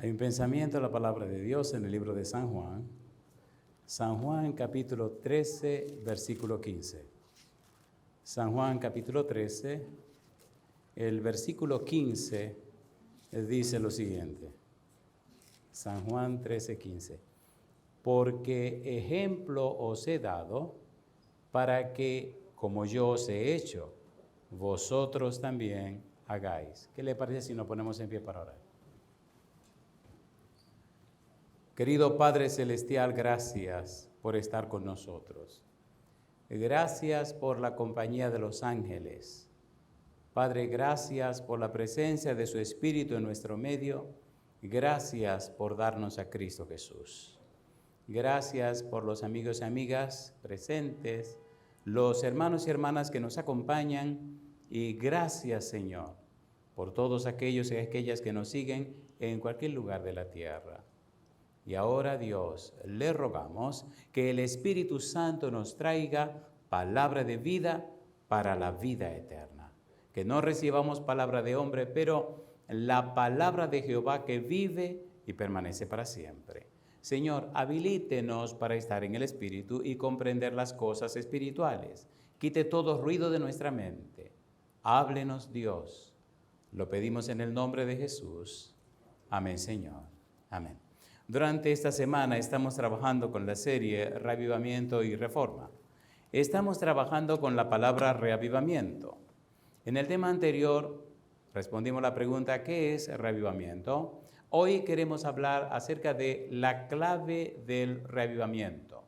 Hay un pensamiento de la palabra de Dios en el libro de San Juan. San Juan capítulo 13, versículo 15. San Juan capítulo 13, el versículo 15 dice lo siguiente. San Juan 13, 15. Porque ejemplo os he dado para que, como yo os he hecho, vosotros también hagáis. ¿Qué le parece si nos ponemos en pie para orar? Querido Padre Celestial, gracias por estar con nosotros. Gracias por la compañía de los ángeles. Padre, gracias por la presencia de su Espíritu en nuestro medio. Gracias por darnos a Cristo Jesús. Gracias por los amigos y amigas presentes, los hermanos y hermanas que nos acompañan. Y gracias, Señor, por todos aquellos y aquellas que nos siguen en cualquier lugar de la tierra. Y ahora, Dios, le rogamos que el Espíritu Santo nos traiga palabra de vida para la vida eterna. Que no recibamos palabra de hombre, pero la palabra de Jehová que vive y permanece para siempre. Señor, habilítenos para estar en el Espíritu y comprender las cosas espirituales. Quite todo ruido de nuestra mente. Háblenos, Dios. Lo pedimos en el nombre de Jesús. Amén, Señor. Amén. Durante esta semana estamos trabajando con la serie Reavivamiento y Reforma. Estamos trabajando con la palabra reavivamiento. En el tema anterior respondimos la pregunta, ¿qué es reavivamiento? Hoy queremos hablar acerca de la clave del reavivamiento.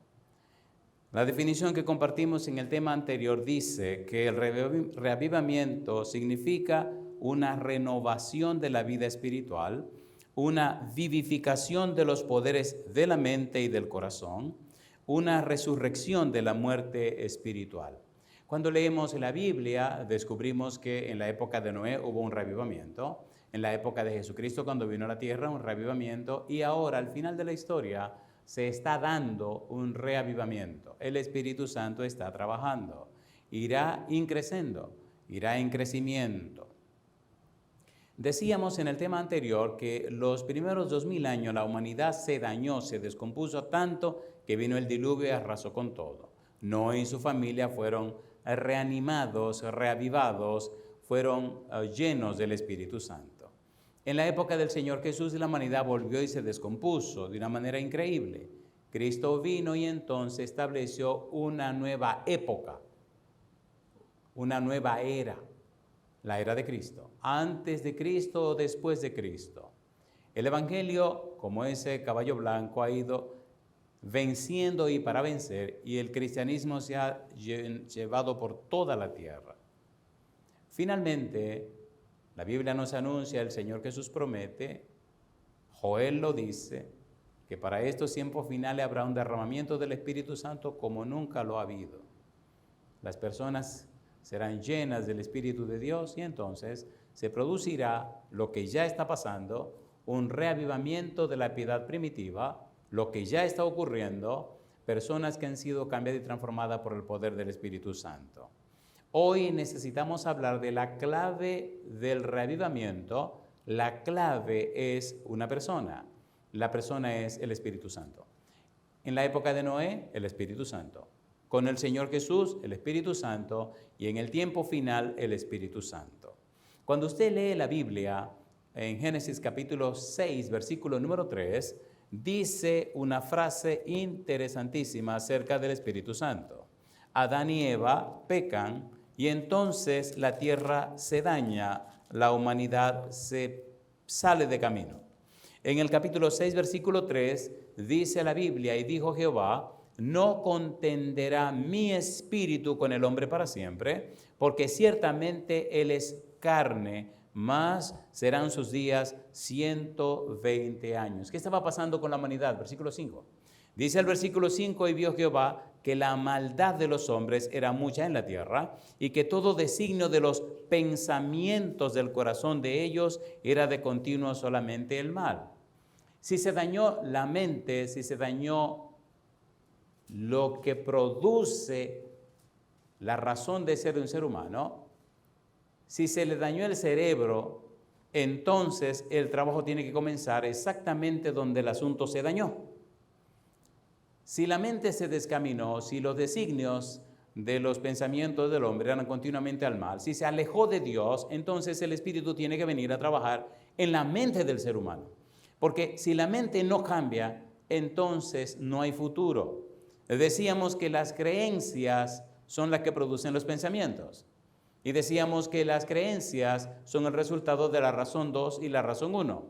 La definición que compartimos en el tema anterior dice que el reavivamiento significa una renovación de la vida espiritual, una vivificación de los poderes de la mente y del corazón, una resurrección de la muerte espiritual. Cuando leemos la Biblia, descubrimos que en la época de Noé hubo un reavivamiento, en la época de Jesucristo cuando vino a la tierra un reavivamiento, y ahora al final de la historia se está dando un reavivamiento. El Espíritu Santo está trabajando, irá increciendo, irá en crecimiento. Decíamos en el tema anterior que los primeros 2000 años la humanidad se dañó, se descompuso tanto que vino el diluvio y arrasó con todo. Noé y su familia fueron reanimados, reavivados, fueron llenos del Espíritu Santo. En la época del Señor Jesús la humanidad volvió y se descompuso de una manera increíble. Cristo vino y entonces estableció una nueva época, una nueva era. La era de Cristo, antes de Cristo o después de Cristo. El Evangelio, como ese caballo blanco, ha ido venciendo y para vencer, y el cristianismo se ha llevado por toda la tierra. Finalmente, la Biblia nos anuncia, el Señor Jesús promete, Joel lo dice, que para estos tiempos finales habrá un derramamiento del Espíritu Santo como nunca lo ha habido. Las personas serán llenas del Espíritu de Dios y entonces se producirá lo que ya está pasando, un reavivamiento de la piedad primitiva, lo que ya está ocurriendo, personas que han sido cambiadas y transformadas por el poder del Espíritu Santo. Hoy necesitamos hablar de la clave del reavivamiento. La clave es una persona. La persona es el Espíritu Santo. En la época de Noé, el Espíritu Santo. Con el Señor Jesús, el Espíritu Santo, y en el tiempo final, el Espíritu Santo. Cuando usted lee la Biblia, en Génesis capítulo 6, versículo número 3, dice una frase interesantísima acerca del Espíritu Santo. Adán y Eva pecan y entonces la tierra se daña, la humanidad se sale de camino. En el capítulo 6, versículo 3, dice la Biblia, y dijo Jehová, no contenderá mi espíritu con el hombre para siempre, porque ciertamente él es carne, mas serán sus días 120 años. ¿Qué estaba pasando con la humanidad? Versículo 5. Dice el versículo 5, y vio Jehová que la maldad de los hombres era mucha en la tierra, y que todo designio de los pensamientos del corazón de ellos era de continuo solamente el mal. Si se dañó la mente, si se dañó lo que produce la razón de ser de un ser humano, si se le dañó el cerebro, entonces el trabajo tiene que comenzar exactamente donde el asunto se dañó. Si la mente se descaminó, si los designios de los pensamientos del hombre eran continuamente al mal, si se alejó de Dios, entonces el Espíritu tiene que venir a trabajar en la mente del ser humano. Porque si la mente no cambia, entonces no hay futuro. Decíamos que las creencias son las que producen los pensamientos. Y decíamos que las creencias son el resultado de la razón 2 y la razón 1.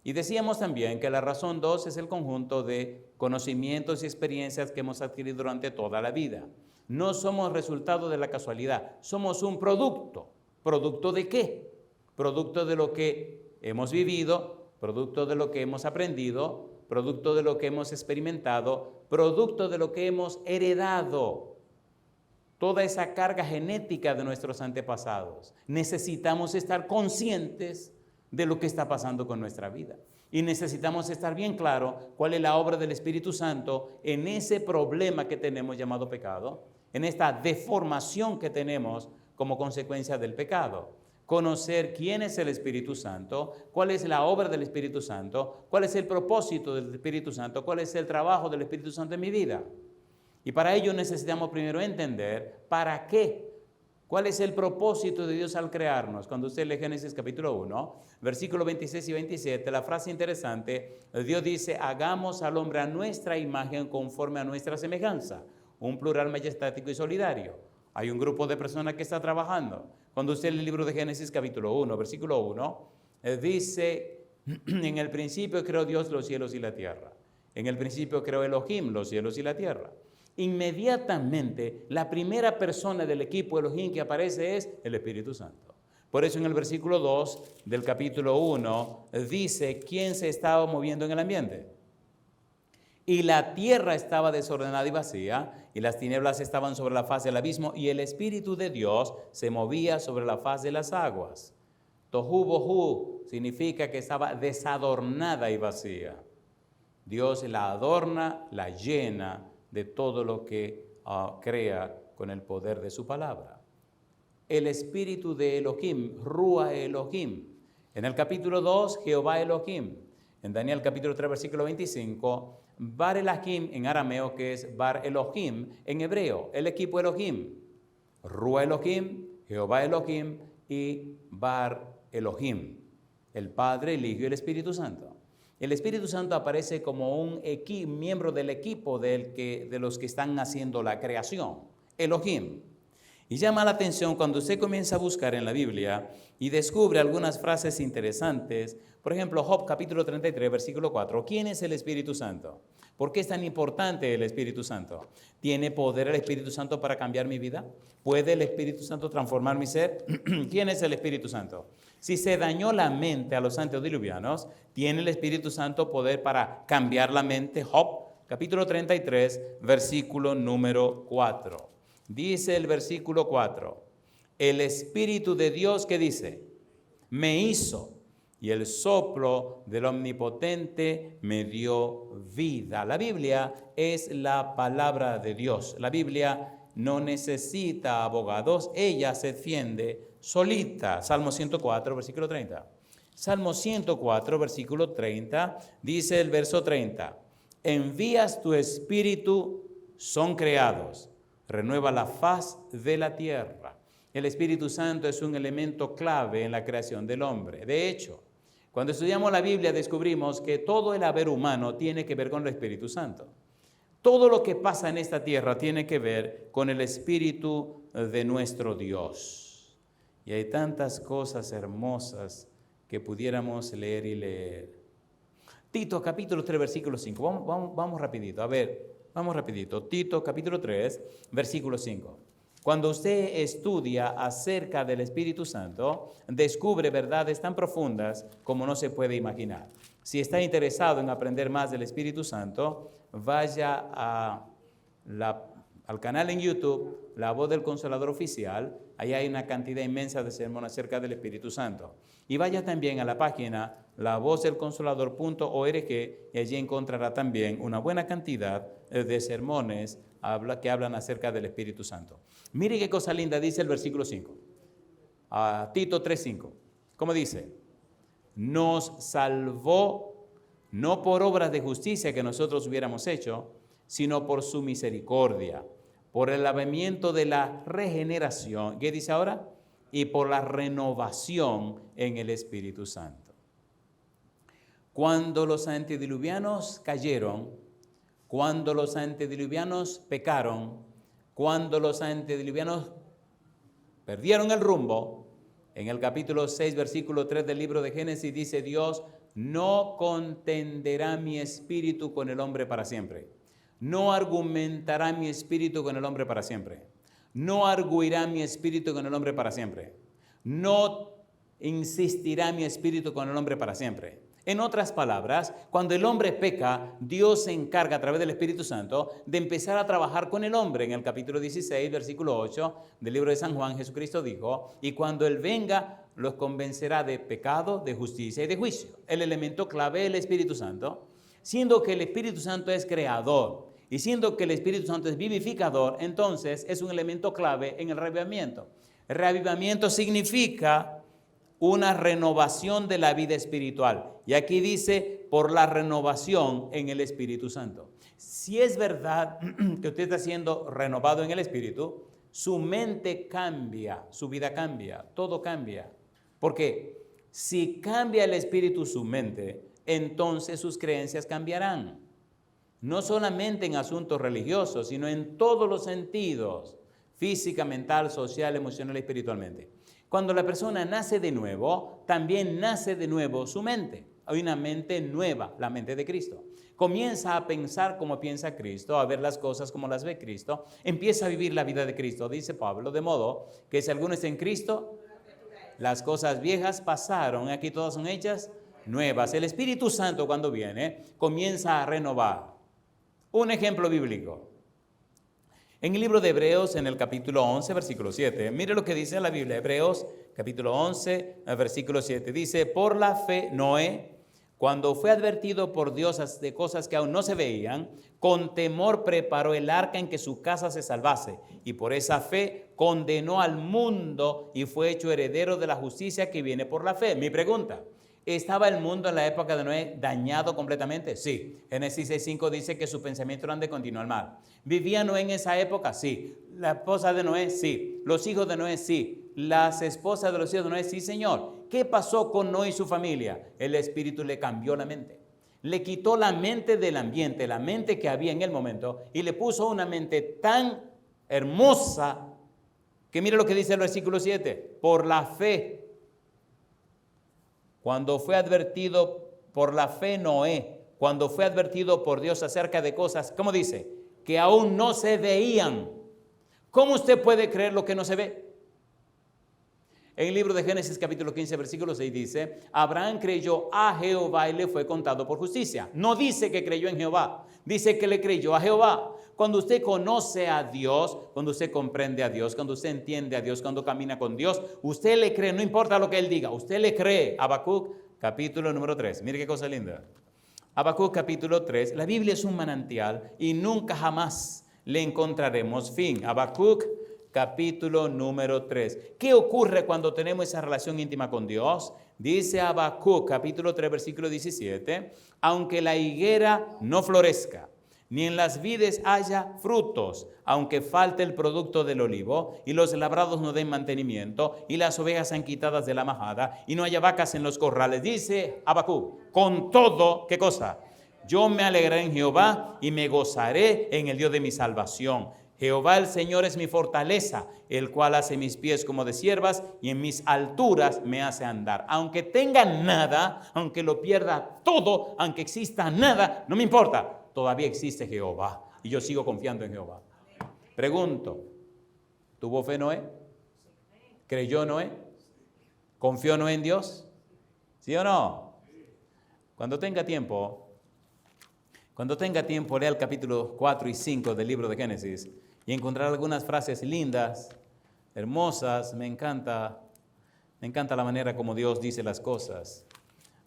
Y decíamos también que la razón 2 es el conjunto de conocimientos y experiencias que hemos adquirido durante toda la vida. No somos resultado de la casualidad, somos un producto. ¿Producto de qué? Producto de lo que hemos vivido, producto de lo que hemos aprendido, producto de lo que hemos experimentado, producto de lo que hemos heredado. Toda esa carga genética de nuestros antepasados. Necesitamos estar conscientes de lo que está pasando con nuestra vida. Y necesitamos estar bien claro cuál es la obra del Espíritu Santo en ese problema que tenemos llamado pecado, en esta deformación que tenemos como consecuencia del pecado. Conocer quién es el Espíritu Santo, cuál es la obra del Espíritu Santo, cuál es el propósito del Espíritu Santo, cuál es el trabajo del Espíritu Santo en mi vida. Y para ello necesitamos primero entender para qué, cuál es el propósito de Dios al crearnos. Cuando usted lee Génesis capítulo 1, versículos 26 y 27, la frase interesante, Dios dice, hagamos al hombre a nuestra imagen conforme a nuestra semejanza. Un plural majestático y solidario. Hay un grupo de personas que está trabajando. Cuando usted lee el libro de Génesis capítulo 1, versículo 1, dice, en el principio creó Dios los cielos y la tierra. En el principio creó Elohim los cielos y la tierra. Inmediatamente la primera persona del equipo Elohim que aparece es el Espíritu Santo. Por eso en el versículo 2 del capítulo 1 dice quién se estaba moviendo en el ambiente. Y la tierra estaba desordenada y vacía, y las tinieblas estaban sobre la faz del abismo, y el Espíritu de Dios se movía sobre la faz de las aguas. Tohu bohu significa que estaba desadornada y vacía. Dios la adorna, la llena de todo lo que crea con el poder de su palabra. El espíritu de Elohim, Ruach Elohim. En el capítulo 2, Jehová Elohim. En Daniel capítulo 3, versículo 25, Bar Elohim en arameo, que es Bar Elohim en hebreo, el equipo Elohim. Ruach Elohim, Jehová Elohim y Bar Elohim, el Padre, el Hijo y el Espíritu Santo. El Espíritu Santo aparece como un miembro del equipo de los que están haciendo la creación, Elohim. Y llama la atención cuando usted comienza a buscar en la Biblia y descubre algunas frases interesantes. Por ejemplo, Job capítulo 33, versículo 4. ¿Quién es el Espíritu Santo? ¿Por qué es tan importante el Espíritu Santo? ¿Tiene poder el Espíritu Santo para cambiar mi vida? ¿Puede el Espíritu Santo transformar mi ser? ¿Quién es el Espíritu Santo? Si se dañó la mente a los antediluvianos, ¿tiene el Espíritu Santo poder para cambiar la mente? Job capítulo 33, versículo número 4. Dice el versículo 4, el Espíritu de Dios, ¿qué dice? Me hizo, y el soplo del Omnipotente me dio vida. La Biblia es la palabra de Dios. La Biblia no necesita abogados, ella se defiende solita. Salmo 104, versículo 30. Salmo 104, versículo 30, dice el verso 30, envías tu espíritu, son creados. Renueva la faz de la tierra. El Espíritu Santo es un elemento clave en la creación del hombre. De hecho, cuando estudiamos la Biblia descubrimos que todo el haber humano tiene que ver con el Espíritu Santo. Todo lo que pasa en esta tierra tiene que ver con el Espíritu de nuestro Dios. Y hay tantas cosas hermosas que pudiéramos leer y leer. Tito capítulo 3, versículo 5. Vamos rapidito. A ver. Vamos rapidito. Tito capítulo 3, versículo 5. Cuando usted estudia acerca del Espíritu Santo, descubre verdades tan profundas como no se puede imaginar. Si está interesado en aprender más del Espíritu Santo, vaya al canal en YouTube, La Voz del Consolador Oficial. Ahí hay una cantidad inmensa de sermones acerca del Espíritu Santo. Y vaya también a la página lavozdelconsolador.org y allí encontrará también una buena cantidad de sermones que hablan acerca del Espíritu Santo. Mire qué cosa linda dice el versículo 5. Tito 3:5. ¿Cómo dice? nos salvó no por obras de justicia que nosotros hubiéramos hecho, sino por su misericordia, por el lavamiento de la regeneración. ¿Qué dice ahora? Y por la renovación en el Espíritu Santo. Cuando los antediluvianos cayeron, cuando los antediluvianos pecaron, cuando los antediluvianos perdieron el rumbo, en el capítulo 6, versículo 3 del libro de Génesis dice Dios, no contenderá mi espíritu con el hombre para siempre. No argumentará mi espíritu con el hombre para siempre. No arguirá mi espíritu con el hombre para siempre. No insistirá mi espíritu con el hombre para siempre. En otras palabras, cuando el hombre peca, Dios se encarga a través del Espíritu Santo de empezar a trabajar con el hombre. En el capítulo 16, versículo 8 del libro de San Juan, Jesucristo dijo, y cuando Él venga, los convencerá de pecado, de justicia y de juicio. El elemento clave es el Espíritu Santo, siendo que el Espíritu Santo es creador y siendo que el Espíritu Santo es vivificador, entonces es un elemento clave en el reavivamiento. El reavivamiento significa una renovación de la vida espiritual. Y aquí dice, por la renovación en el Espíritu Santo. Si es verdad que usted está siendo renovado en el Espíritu, su mente cambia, su vida cambia, todo cambia. Porque si cambia el Espíritu su mente, entonces sus creencias cambiarán. No solamente en asuntos religiosos, sino en todos los sentidos, física, mental, social, emocional y espiritualmente. Cuando la persona nace de nuevo, también nace de nuevo su mente. Hay una mente nueva, la mente de Cristo. Comienza a pensar como piensa Cristo, a ver las cosas como las ve Cristo. Empieza a vivir la vida de Cristo, dice Pablo, de modo que si alguno está en Cristo, las cosas viejas pasaron, aquí todas son hechas nuevas. El Espíritu Santo cuando viene, comienza a renovar. Un ejemplo bíblico. En el libro de Hebreos, en el capítulo 11, versículo 7, mire lo que dice la Biblia, Hebreos, capítulo 11, versículo 7, dice, por la fe Noé, cuando fue advertido por Dios de cosas que aún no se veían, con temor preparó el arca en que su casa se salvase, y por esa fe condenó al mundo y fue hecho heredero de la justicia que viene por la fe. Mi pregunta, ¿estaba el mundo en la época de Noé dañado completamente? Sí. Génesis 6:5 dice que su pensamiento eran de continuo al mal. ¿Vivía Noé en esa época? Sí. ¿La esposa de Noé? Sí. ¿Los hijos de Noé? Sí. ¿Las esposas de los hijos de Noé? Sí, Señor. ¿Qué pasó con Noé y su familia? El Espíritu le cambió la mente. Le quitó la mente del ambiente, la mente que había en el momento, y le puso una mente tan hermosa que mire lo que dice el versículo 7. Por la fe. Cuando fue advertido por la fe Noé, cuando fue advertido por Dios acerca de cosas, ¿cómo dice? Que aún no se veían. ¿Cómo usted puede creer lo que no se ve? En el libro de Génesis capítulo 15 versículo 6 dice, Abraham creyó a Jehová y le fue contado por justicia. No dice que creyó en Jehová, dice que le creyó a Jehová. Cuando usted conoce a Dios, cuando usted comprende a Dios, cuando usted entiende a Dios, cuando camina con Dios, usted le cree, no importa lo que Él diga, usted le cree. Habacuc capítulo número 3, mire qué cosa linda. Habacuc capítulo 3, la Biblia es un manantial y nunca jamás le encontraremos fin. Habacuc capítulo número 3. ¿Qué ocurre cuando tenemos esa relación íntima con Dios? Dice Habacuc capítulo 3 versículo 17, aunque la higuera no florezca, ni en las vides haya frutos, aunque falte el producto del olivo, y los labrados no den mantenimiento, y las ovejas sean quitadas de la majada, y no haya vacas en los corrales. Dice Habacuc, con todo, ¿qué cosa? Yo me alegraré en Jehová y me gozaré en el Dios de mi salvación. Jehová el Señor es mi fortaleza, el cual hace mis pies como de ciervas y en mis alturas me hace andar. Aunque tenga nada, aunque lo pierda todo, aunque exista nada, no me importa, todavía existe Jehová y yo sigo confiando en Jehová. Pregunto, ¿tuvo fe Noé? ¿Creyó Noé? ¿Confió Noé en Dios? ¿Sí o no? Cuando tenga tiempo, lea el capítulo 4 y 5 del libro de Génesis y encontrará algunas frases lindas, hermosas. Me encanta la manera como Dios dice las cosas.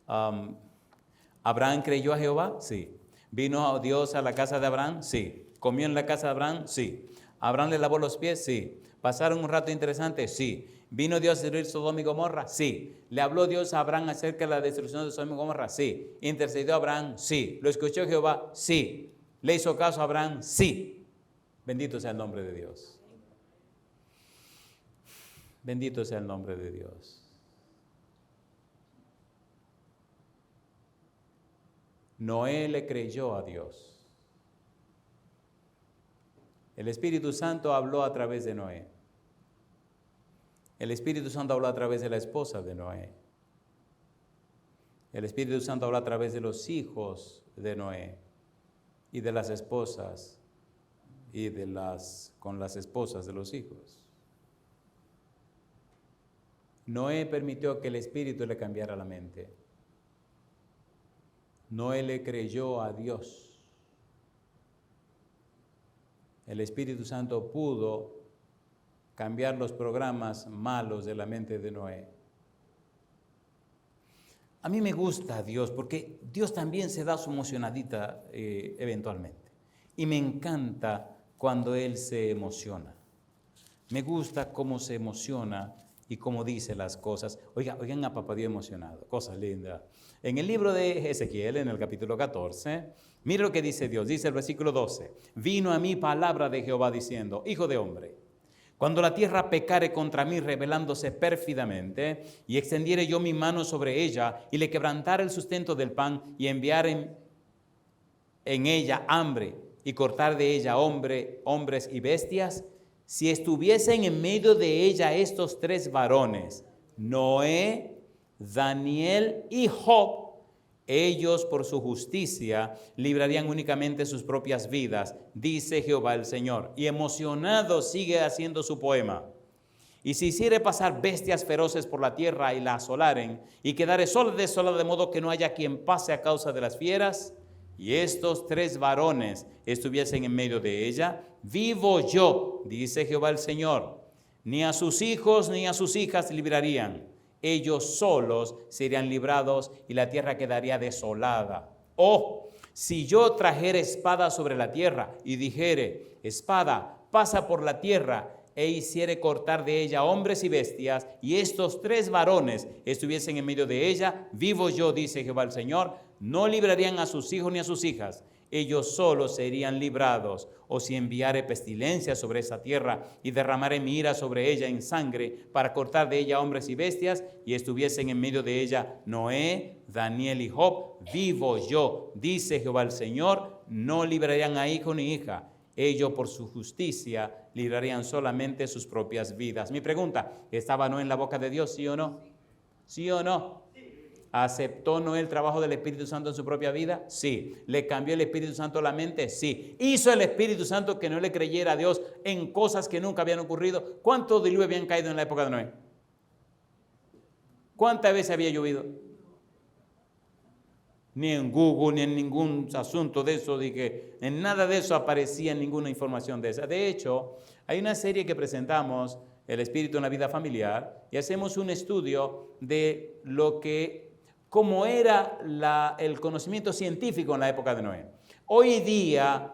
¿Abraham creyó a Jehová? Sí. ¿Vino Dios a la casa de Abraham? Sí. ¿Comió en la casa de Abraham? Sí. ¿Abraham le lavó los pies? Sí. ¿Pasaron un rato interesante? Sí. ¿Vino Dios a destruir Sodoma y Gomorra? Sí. ¿Le habló Dios a Abraham acerca de la destrucción de Sodoma y Gomorra? Sí. ¿Intercedió a Abraham? Sí. ¿Lo escuchó Jehová? Sí. ¿Le hizo caso a Abraham? Sí. Bendito sea el nombre de Dios. Bendito sea el nombre de Dios. Noé le creyó a Dios. El Espíritu Santo habló a través de Noé. El Espíritu Santo habló a través de la esposa de Noé. El Espíritu Santo habló a través de los hijos de Noé y de las esposas y con las esposas de los hijos. Noé permitió que el Espíritu le cambiara la mente. Noé le creyó a Dios. El Espíritu Santo pudo cambiar los programas malos de la mente de Noé. A mí me gusta Dios porque Dios también se da su emocionadita eventualmente. Y me encanta cuando Él se emociona. Me gusta cómo se emociona y cómo dice las cosas. Oigan a Papá Dios emocionado, cosa linda. En el libro de Ezequiel, en el capítulo 14, mire lo que dice Dios. Dice el versículo 12. Vino a mí palabra de Jehová diciendo, hijo de hombre, cuando la tierra pecare contra mí rebelándose pérfidamente, y extendiere yo mi mano sobre ella, y le quebrantare el sustento del pan, y enviar en ella hambre, y cortar de ella hombres y bestias, si estuviesen en medio de ella estos tres varones, Noé, Daniel y Job, ellos por su justicia librarían únicamente sus propias vidas, dice Jehová el Señor. Y emocionado sigue haciendo su poema. Y si hiciere pasar bestias feroces por la tierra y la asolaren, y quedare sola desolada de modo que no haya quien pase a causa de las fieras, y estos tres varones estuviesen en medio de ella, vivo yo, dice Jehová el Señor, ni a sus hijos ni a sus hijas librarían. Ellos solos serían librados y la tierra quedaría desolada. Oh, si yo trajere espada sobre la tierra y dijere, espada, pasa por la tierra, e hiciere cortar de ella hombres y bestias, y estos tres varones estuviesen en medio de ella, vivo yo, dice Jehová el Señor, no librarían a sus hijos ni a sus hijas, ellos solos serían librados. O si enviare pestilencia sobre esa tierra y derramare mi ira sobre ella en sangre para cortar de ella hombres y bestias, y estuviesen en medio de ella Noé, Daniel y Job, vivo yo, dice Jehová el Señor, no librarían a hijo ni hija. Ellos por su justicia librarían solamente sus propias vidas. Mi pregunta, ¿estaba Noé en la boca de Dios, sí o no? ¿Sí o no? ¿Aceptó Noé el trabajo del Espíritu Santo en su propia vida? Sí. ¿Le cambió el Espíritu Santo la mente? Sí. ¿Hizo el Espíritu Santo que no le creyera a Dios en cosas que nunca habían ocurrido? ¿Cuántos diluvios habían caído en la época de Noé? ¿Cuántas veces había llovido? Ni en Google, ni en ningún asunto de eso, en nada de eso aparecía ninguna información de esa. De hecho, hay una serie que presentamos, El Espíritu en la Vida Familiar, y hacemos un estudio de cómo era el conocimiento científico en la época de Noé. Hoy día,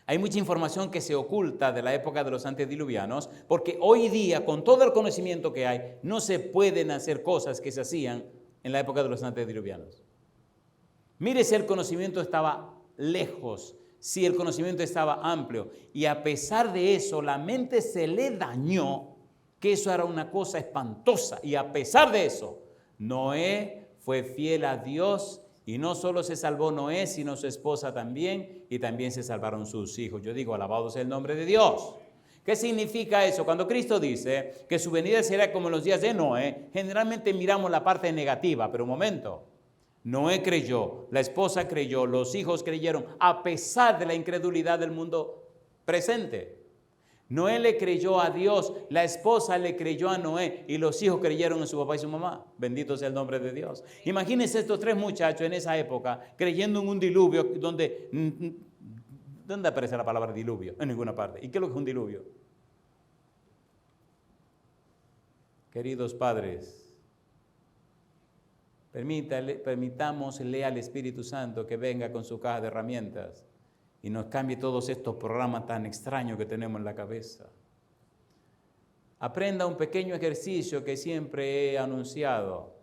hay mucha información que se oculta de la época de los antediluvianos, porque hoy día, con todo el conocimiento que hay, no se pueden hacer cosas que se hacían en la época de los antediluvianos. Mire si el conocimiento estaba lejos, si el conocimiento estaba amplio, y a pesar de eso, la mente se le dañó, que eso era una cosa espantosa, y a pesar de eso, Noé fue fiel a Dios, y no solo se salvó Noé, sino su esposa también, y también se salvaron sus hijos. Yo digo, alabado sea el nombre de Dios. ¿Qué significa eso? Cuando Cristo dice que su venida será como en los días de Noé, generalmente miramos la parte negativa, pero un momento. Noé creyó, la esposa creyó, los hijos creyeron, a pesar de la incredulidad del mundo presente. Noé le creyó a Dios, la esposa le creyó a Noé y los hijos creyeron en su papá y su mamá. Bendito sea el nombre de Dios. Imagínense estos tres muchachos en esa época creyendo en un diluvio ¿Dónde aparece la palabra diluvio? En ninguna parte. ¿Y qué es lo que es un diluvio? Queridos padres, permitámosle al Espíritu Santo que venga con su caja de herramientas y nos cambie todos estos programas tan extraños que tenemos en la cabeza. Aprenda un pequeño ejercicio que siempre he anunciado.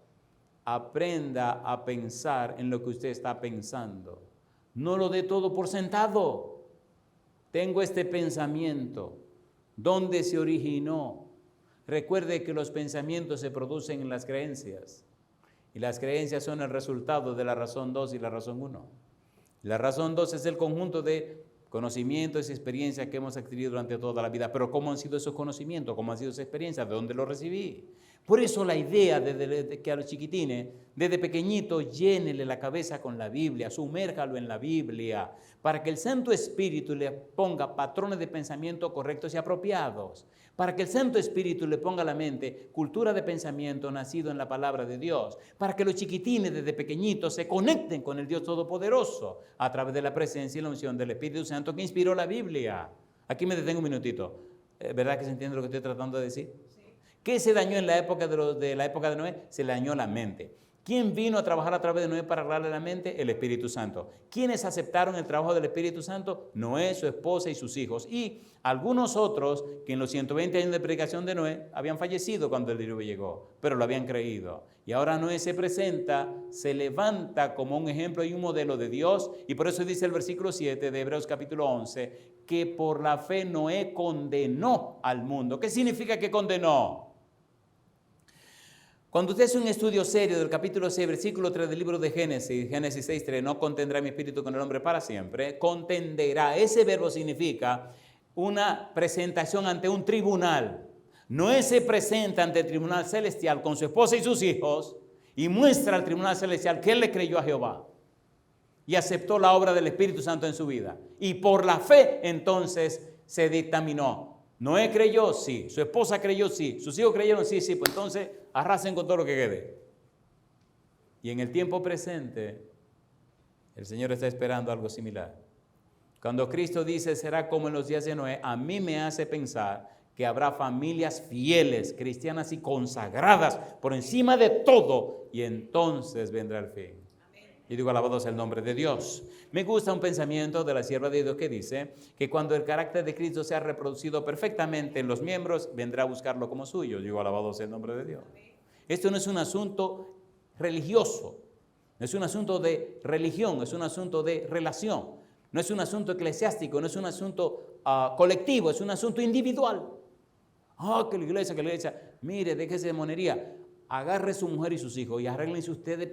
Aprenda a pensar en lo que usted está pensando. No lo dé todo por sentado. Tengo este pensamiento. ¿Dónde se originó? Recuerde que los pensamientos se producen en las creencias. Y las creencias son el resultado de la razón 2 y la razón 1. La razón 2 es el conjunto de conocimientos y experiencias que hemos adquirido durante toda la vida. Pero ¿cómo han sido esos conocimientos? ¿Cómo han sido esas experiencias? ¿De dónde los recibí? Por eso la idea de que a los chiquitines, desde pequeñitos, llénele la cabeza con la Biblia, sumérjalo en la Biblia, para que el Santo Espíritu le ponga patrones de pensamiento correctos y apropiados, para que el Santo Espíritu le ponga a la mente cultura de pensamiento nacido en la palabra de Dios, para que los chiquitines desde pequeñitos se conecten con el Dios Todopoderoso a través de la presencia y la unción del Espíritu Santo que inspiró la Biblia. Aquí me detengo un minutito. ¿Verdad que se entiende lo que estoy tratando de decir? ¿Qué se dañó en la época de la época de Noé? Se le dañó la mente. ¿Quién vino a trabajar a través de Noé para arreglarle la mente? El Espíritu Santo. ¿Quiénes aceptaron el trabajo del Espíritu Santo? Noé, su esposa y sus hijos. Y algunos otros que en los 120 años de predicación de Noé habían fallecido cuando el diluvio llegó, pero lo habían creído. Y ahora Noé se presenta, se levanta como un ejemplo y un modelo de Dios. Y por eso dice el versículo 7 de Hebreos capítulo 11, que por la fe Noé condenó al mundo. ¿Qué significa que condenó? Cuando usted hace un estudio serio del capítulo 6, versículo 3 del libro de Génesis, Génesis 6:3, no contendrá mi espíritu con el hombre para siempre, contenderá. Ese verbo significa una presentación ante un tribunal. Noé se presenta ante el tribunal celestial con su esposa y sus hijos y muestra al tribunal celestial que él le creyó a Jehová y aceptó la obra del Espíritu Santo en su vida. Y por la fe entonces se dictaminó. Noé creyó, sí. Su esposa creyó, sí. Sus hijos creyeron, sí, sí. Pues entonces arrasen con todo lo que quede. Y en el tiempo presente, el Señor está esperando algo similar. Cuando Cristo dice, será como en los días de Noé, a mí me hace pensar que habrá familias fieles, cristianas y consagradas por encima de todo, y entonces vendrá el fin. Y digo, alabado sea el nombre de Dios. Me gusta un pensamiento de la sierva de Dios que dice que cuando el carácter de Cristo sea reproducido perfectamente en los miembros, vendrá a buscarlo como suyo. Digo, alabado sea el nombre de Dios. Esto no es un asunto religioso, no es un asunto de religión, es un asunto de relación. No es un asunto eclesiástico, no es un asunto colectivo, es un asunto individual. Que la iglesia, mire, déjese de monería, agarre su mujer y sus hijos y arréglense ustedes.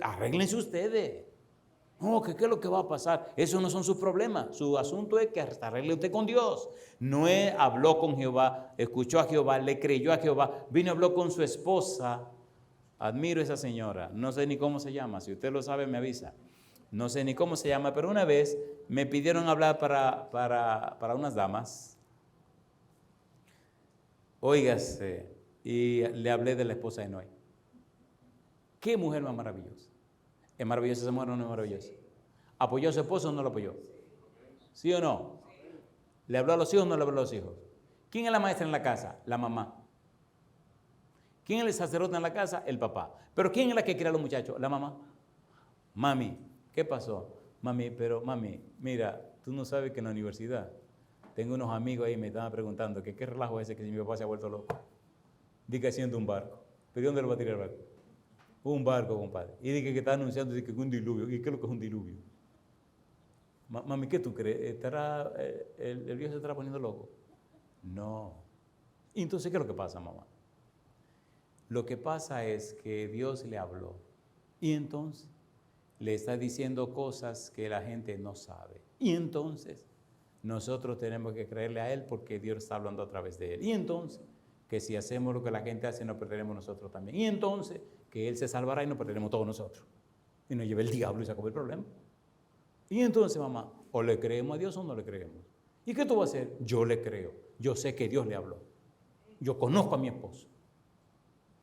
No, ¿qué es lo que va a pasar? Esos no son sus problemas. Su asunto es que arregle usted con Dios. Noé habló con Jehová, escuchó a Jehová, le creyó a Jehová, vino y habló con su esposa. Admiro a esa señora, no sé ni cómo se llama, si usted lo sabe me avisa. No sé ni cómo se llama, pero una vez me pidieron hablar para unas damas. Óigase, y le hablé de la esposa de Noé. ¿Qué mujer más maravillosa? ¿Es maravillosa esa mujer o no es maravillosa? ¿Apoyó a su esposo o no lo apoyó? ¿Sí o no? ¿Le habló a los hijos o no le habló a los hijos? ¿Quién es la maestra en la casa? La mamá. ¿Quién es el sacerdote en la casa? El papá. ¿Pero quién es la que cría a los muchachos? La mamá. Mami, ¿qué pasó? Mami, mira, tú no sabes que en la universidad tengo unos amigos ahí me estaban preguntando que qué relajo es ese que mi papá se ha vuelto loco. Dice haciendo un barco. ¿Pero dónde lo va a tirar el barco? Un barco, compadre. Y dije que está anunciando que es un diluvio. ¿Y qué es lo que es un diluvio? Mami, ¿qué tú crees? ¿El viejo se estará poniendo loco? No. ¿Y entonces qué es lo que pasa, mamá? Lo que pasa es que Dios le habló. Y entonces le está diciendo cosas que la gente no sabe. Y entonces nosotros tenemos que creerle a Él porque Dios está hablando a través de Él. Y entonces que si hacemos lo que la gente hace, nos perderemos nosotros también. Y entonces que Él se salvará y nos perderemos todos nosotros. Y nos lleva el diablo y se acabó el problema. Y entonces, mamá, o le creemos a Dios o no le creemos. ¿Y qué tú vas a hacer? Yo le creo. Yo sé que Dios le habló. Yo conozco a mi esposo.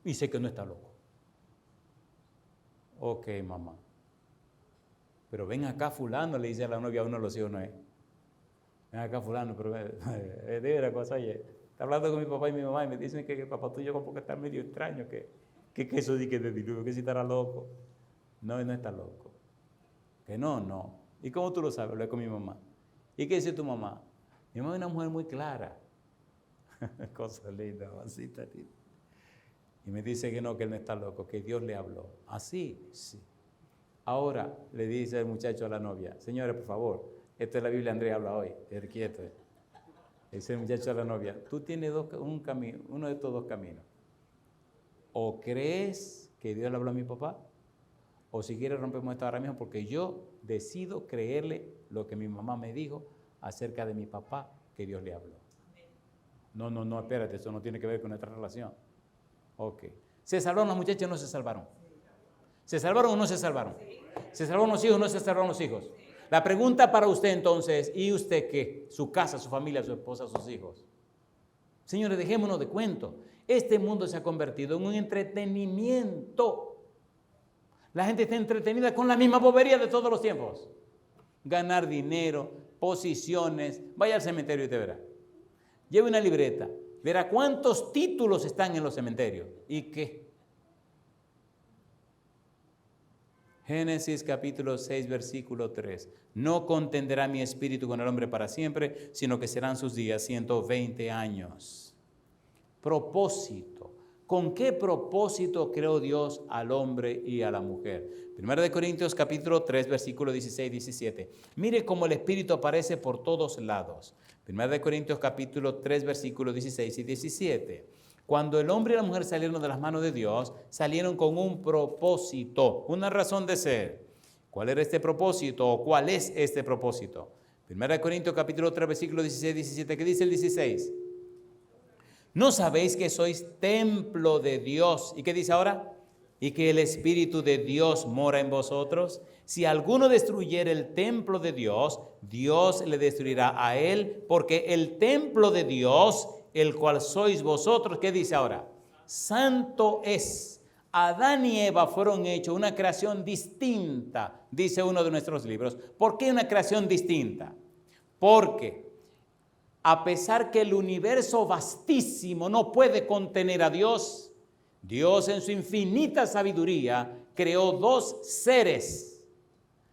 Y sé que no está loco. Ok, mamá. Pero ven acá fulano, le dice a la novia a uno de los hijos, no es. Ven acá fulano, pero de veras cosa, oye. Está hablando con mi papá y mi mamá y me dicen que el papá tuyo como que está medio extraño, que eso dice que es de diluvio, que si estará loco. No, no está loco. Que no. ¿Y cómo tú lo sabes? Hablé con mi mamá. ¿Y qué dice tu mamá? Mi mamá es una mujer muy clara. Cosa linda, mamacita linda. Y me dice que no, que él no está loco, que Dios le habló. ¿Así? Sí. Ahora le dice el muchacho a la novia, señores, por favor, esta es la Biblia, Andrea habla hoy, quieto. Dice el muchacho a la novia, tú tienes uno de estos dos caminos. O crees que Dios le habló a mi papá, o si quieres rompemos esto ahora mismo, porque yo decido creerle lo que mi mamá me dijo acerca de mi papá, que Dios le habló. No, espérate, eso no tiene que ver con nuestra relación. Ok. ¿Se salvaron los muchachos o no se salvaron? ¿Se salvaron o no se salvaron? ¿Se salvaron los hijos o no se salvaron los hijos? La pregunta para usted entonces, ¿y usted qué? Su casa, su familia, su esposa, sus hijos. Señores, dejémonos de cuento. Este mundo se ha convertido en un entretenimiento. La gente está entretenida con la misma bobería de todos los tiempos. Ganar dinero, posiciones. Vaya al cementerio y te verá. Lleve una libreta. Verá cuántos títulos están en los cementerios. ¿Y qué? Génesis capítulo 6, versículo 3. No contenderá mi espíritu con el hombre para siempre, sino que serán sus días 120 años. Propósito. ¿Con qué propósito creó Dios al hombre y a la mujer? 1 Corintios capítulo 3, versículo 16 y 17. Mire cómo el espíritu aparece por todos lados. 1 Corintios capítulo 3, versículo 16 y 17. Cuando el hombre y la mujer salieron de las manos de Dios, salieron con un propósito, una razón de ser. ¿Cuál era este propósito o cuál es este propósito? 1 Corintios capítulo 3, versículo 16 y 17. ¿Qué dice el 16? ¿No sabéis que sois templo de Dios? ¿Y qué dice ahora? Y que el Espíritu de Dios mora en vosotros. Si alguno destruyere el templo de Dios, Dios le destruirá a él, porque el templo de Dios, el cual sois vosotros, ¿qué dice ahora? Santo es. Adán y Eva fueron hechos una creación distinta, dice uno de nuestros libros. ¿Por qué una creación distinta? Porque a pesar que el universo vastísimo no puede contener a Dios, Dios en su infinita sabiduría creó dos seres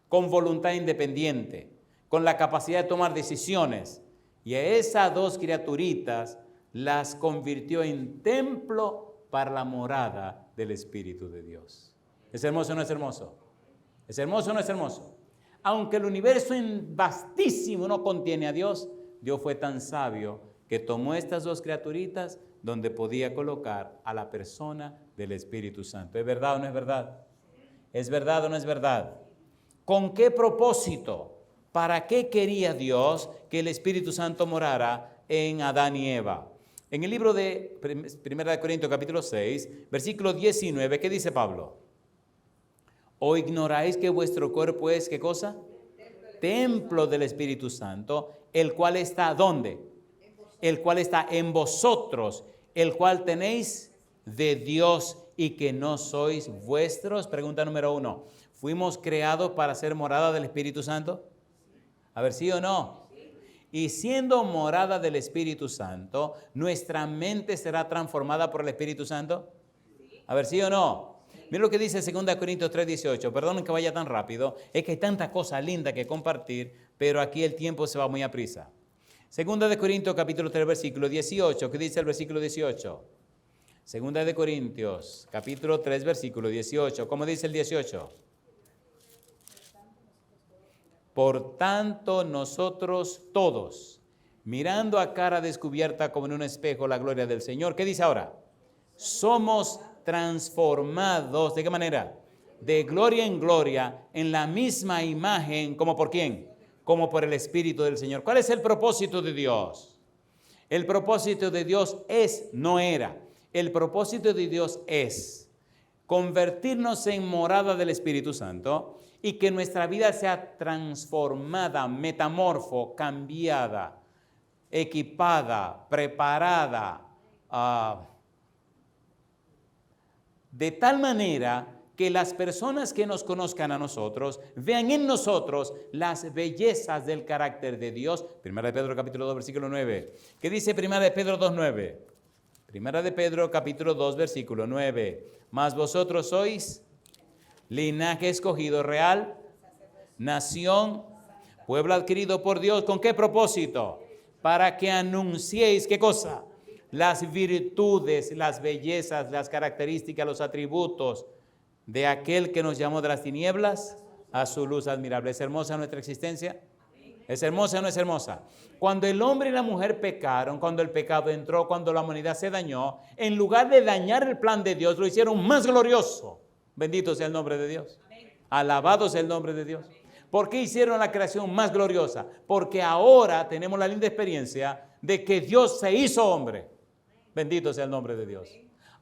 con voluntad independiente, con la capacidad de tomar decisiones. Y a esas dos criaturitas las convirtió en templo para la morada del Espíritu de Dios. ¿Es hermoso o no es hermoso? ¿Es hermoso o no es hermoso? Aunque el universo vastísimo no contiene a Dios, Dios fue tan sabio que tomó estas dos criaturitas donde podía colocar a la persona del Espíritu Santo. ¿Es verdad o no es verdad? ¿Es verdad o no es verdad? ¿Con qué propósito? ¿Para qué quería Dios que el Espíritu Santo morara en Adán y Eva? En el libro de 1 Corintios capítulo 6, versículo 19, ¿qué dice Pablo? ¿O ignoráis que vuestro cuerpo es, qué cosa? Templo del Espíritu Santo, el cual está, ¿dónde? El cual está en vosotros, el cual tenéis de Dios y que no sois vuestros. Pregunta número 1. ¿Fuimos creados para ser morada del Espíritu Santo? A ver, ¿sí o no? Y siendo morada del Espíritu Santo, ¿nuestra mente será transformada por el Espíritu Santo? A ver, ¿sí o no? Mira lo que dice 2 Corintios 3:18. Perdonen que vaya tan rápido. Es que hay tanta cosa linda que compartir, pero aquí el tiempo se va muy a prisa. 2 Corintios capítulo 3, versículo 18. ¿Qué dice el versículo 18? 2 Corintios capítulo 3, versículo 18. ¿Cómo dice el 18? Por tanto, nosotros todos, mirando a cara descubierta como en un espejo la gloria del Señor, ¿qué dice ahora? Somos transformados, ¿de qué manera? De gloria en gloria, en la misma imagen, ¿como por quién? Como por el Espíritu del Señor. ¿Cuál es el propósito de Dios? El propósito de Dios es, no era. El propósito de Dios es convertirnos en morada del Espíritu Santo y que nuestra vida sea transformada, metamorfo, cambiada, equipada, preparada, de tal manera que las personas que nos conozcan a nosotros vean en nosotros las bellezas del carácter de Dios. 1 de Pedro capítulo 2 versículo 9. ¿Qué dice 1 de Pedro 2:9? 1 de Pedro capítulo 2 versículo 9. Mas vosotros sois linaje escogido real, nación, Pueblo adquirido por Dios, ¿con qué propósito? Para que anunciéis, ¿qué cosa? Las virtudes, las bellezas, las características, los atributos de aquel que nos llamó de las tinieblas a su luz admirable. ¿Es hermosa nuestra existencia? ¿Es hermosa o no es hermosa? Cuando el hombre y la mujer pecaron, cuando el pecado entró, cuando la humanidad se dañó, en lugar de dañar el plan de Dios, lo hicieron más glorioso. Bendito sea el nombre de Dios. Alabado sea el nombre de Dios. ¿Por qué hicieron la creación más gloriosa? Porque ahora tenemos la linda experiencia de que Dios se hizo hombre. Bendito sea el nombre de Dios.